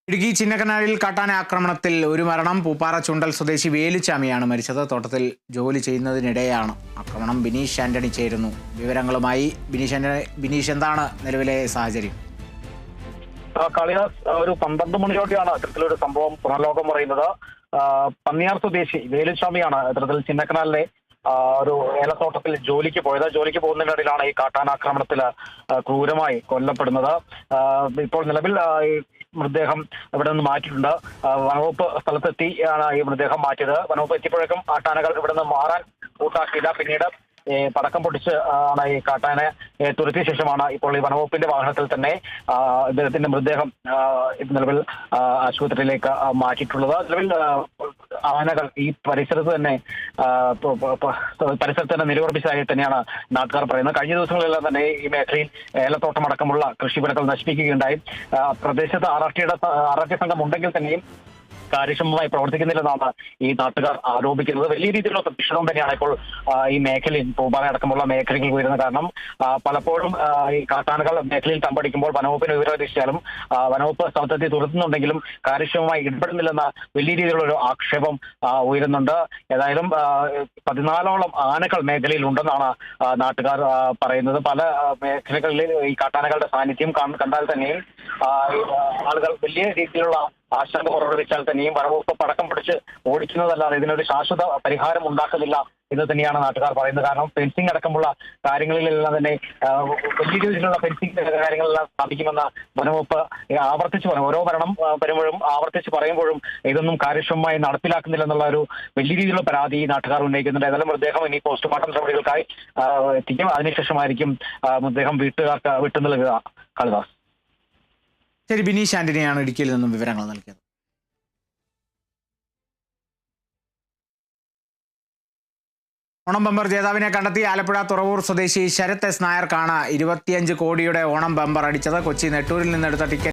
ഇടുക്കി ചിന്നക്കനാലിൽ കാട്ടാന ആക്രമണത്തിൽ ഒരു മരണം. പൂപ്പാറ ചുണ്ടൽ സ്വദേശി വേലുച്ചാമിയാണ് മരിച്ചത്. തോട്ടത്തിൽ ജോലി ചെയ്യുന്നതിനിടെയാണ് ആക്രമണം. ബിനീഷ് ആന്റണി ചേരുന്നു വിവരങ്ങളുമായി. ബിനീഷ്, എന്താണ് നിലവിലെ സാഹചര്യം? കാളിദാസ്, ഒരു 12 മണിയോടെയാണ് ഇത്തരത്തിലൊരു സംഭവം പുനർലോകം പറയുന്നത്. പന്നിയാർ സ്വദേശി വേലുസ്വാമിയാണ് ഇത്തരത്തിൽ ചിന്നക്കനാലിലെ ഒരു ഏലത്തോട്ടത്തിൽ ജോലിക്ക് പോയത്. ജോലിക്ക് പോകുന്നതിനിടയിലാണ് ഈ കാട്ടാനാക്രമണത്തിൽ ക്രൂരമായി കൊല്ലപ്പെടുന്നത്. ഇപ്പോൾ നിലവിൽ മൃതദേഹം ഇവിടെ നിന്ന് മാറ്റിയിട്ടുണ്ട്. വനവകുപ്പ് സ്ഥലത്തെത്തിയാണ് ഈ മൃതദേഹം മാറ്റിയത്. വനവകുപ്പ് എത്തിയപ്പോഴേക്കും കാട്ടാനകൾ ഇവിടെ നിന്ന് മാറാൻ കൂട്ടാക്കിയില്ല. പിന്നീട് പടക്കം പൊട്ടിച്ച് ആണ് ഈ കാട്ടാനെ തുരത്തിയ ശേഷമാണ് ഇപ്പോൾ ഈ വനവകുപ്പിന്റെ വാഹനത്തിൽ തന്നെ ഇദ്ദേഹത്തിന്റെ മൃതദേഹം നിലവിൽ ആശുപത്രിയിലേക്ക് മാറ്റിയിട്ടുള്ളത്. നിലവിൽ ആനകൾ ഈ പരിസരത്ത് തന്നെ നിലയുറപ്പിച്ചതായി തന്നെയാണ് നാട്ടുകാർ പറയുന്നത്. കഴിഞ്ഞ ദിവസങ്ങളിലെല്ലാം തന്നെ ഈ മേഖലയിൽ ഏലത്തോട്ടമടക്കമുള്ള കൃഷിവിളകൾ നശിപ്പിക്കുകയുണ്ടായി. പ്രദേശത്ത് ആറാട്ടി സംഘം ഉണ്ടെങ്കിൽ തന്നെയും കാര്യക്ഷമമായി പ്രവർത്തിക്കുന്നില്ലെന്നാണ് ഈ നാട്ടുകാർ ആരോപിക്കുന്നത്. വലിയ രീതിയിലുള്ള പ്രതിഷേധം തന്നെയാണ് ഇപ്പോൾ ഈ മേഖലയിൽ പൂപ്പാറ അടക്കമുള്ള മേഖലകൾ വരുന്നത്. കാരണം പലപ്പോഴും ഈ കാട്ടാനകൾ മേഖലയിൽ തമ്പടിക്കുമ്പോൾ വനവകുപ്പിന് വിവരം അറിയിച്ചാലും വനവകുപ്പ് സ്ഥലത്തെത്തി തുറത്തുന്നുണ്ടെങ്കിലും കാര്യക്ഷമമായി ഇടപെടുന്നില്ലെന്ന വലിയ രീതിയിലുള്ള ഒരു ആക്ഷേപം ഉയരുന്നുണ്ട്. ഏതായാലും 14ഓളം ആനകൾ മേഖലയിൽ ഉണ്ടെന്നാണ് നാട്ടുകാർ പറയുന്നത്. പല മേഖലകളിൽ ഈ കാട്ടാനകളുടെ സാന്നിധ്യം കണ്ടാൽ തന്നെയും ആളുകൾ വലിയ രീതിയിലുള്ള ആശങ്ക പുറപ്പെടുവിച്ചാൽ തന്നെയും വനവകുപ്പ് പടക്കം പിടിച്ച് ഓടിക്കുന്നതല്ലാതെ ഇതിനൊരു ശാശ്വത പരിഹാരം ഉണ്ടാക്കുന്നില്ല എന്ന് തന്നെയാണ് നാട്ടുകാർ പറയുന്നത്. കാരണം ഫെൻസിംഗ് അടക്കമുള്ള കാര്യങ്ങളിലെല്ലാം തന്നെ വലിയ രീതിയിലുള്ള ഫെൻസിംഗ് കാര്യങ്ങളെല്ലാം സ്ഥാപിക്കുമെന്ന് വനവകുപ്പ് ആവർത്തിച്ച് പറയും. ഓരോ ഭരണം വരുമ്പോഴും ആവർത്തിച്ച് പറയുമ്പോഴും ഇതൊന്നും കാര്യക്ഷമമായി നടപ്പിലാക്കുന്നില്ലെന്നുള്ള ഒരു വലിയ രീതിയിലുള്ള പരാതി നാട്ടുകാർ ഉന്നയിക്കുന്നുണ്ട്. ഏതായാലും മൃതദേഹം ഇനി പോസ്റ്റ്മോർട്ടം നടപടികൾക്കായി എത്തിക്കും. അതിനുശേഷമായിരിക്കും മൃതദേഹം വീട്ടുകാർക്ക് വിട്ടു നൽകുക. കാളിദാസ്. ശരി, ബിനീഷ് ആന്റണിയാണ് ഇടുക്കിയിൽ നിന്നും വിവരങ്ങൾ നൽകിയത്. ഓണം ബമ്പർ ജേതാവിനെ കണ്ടെത്തി. ആലപ്പുഴ തുറവൂർ സ്വദേശി ശരത് എസ് നായർക്കാണ് 25 കോടിയുടെ ഓണം ബമ്പർ അടിച്ചത്. കൊച്ചി നെട്ടൂരിൽ നിന്നെടുത്ത ടിക്കറ്റ്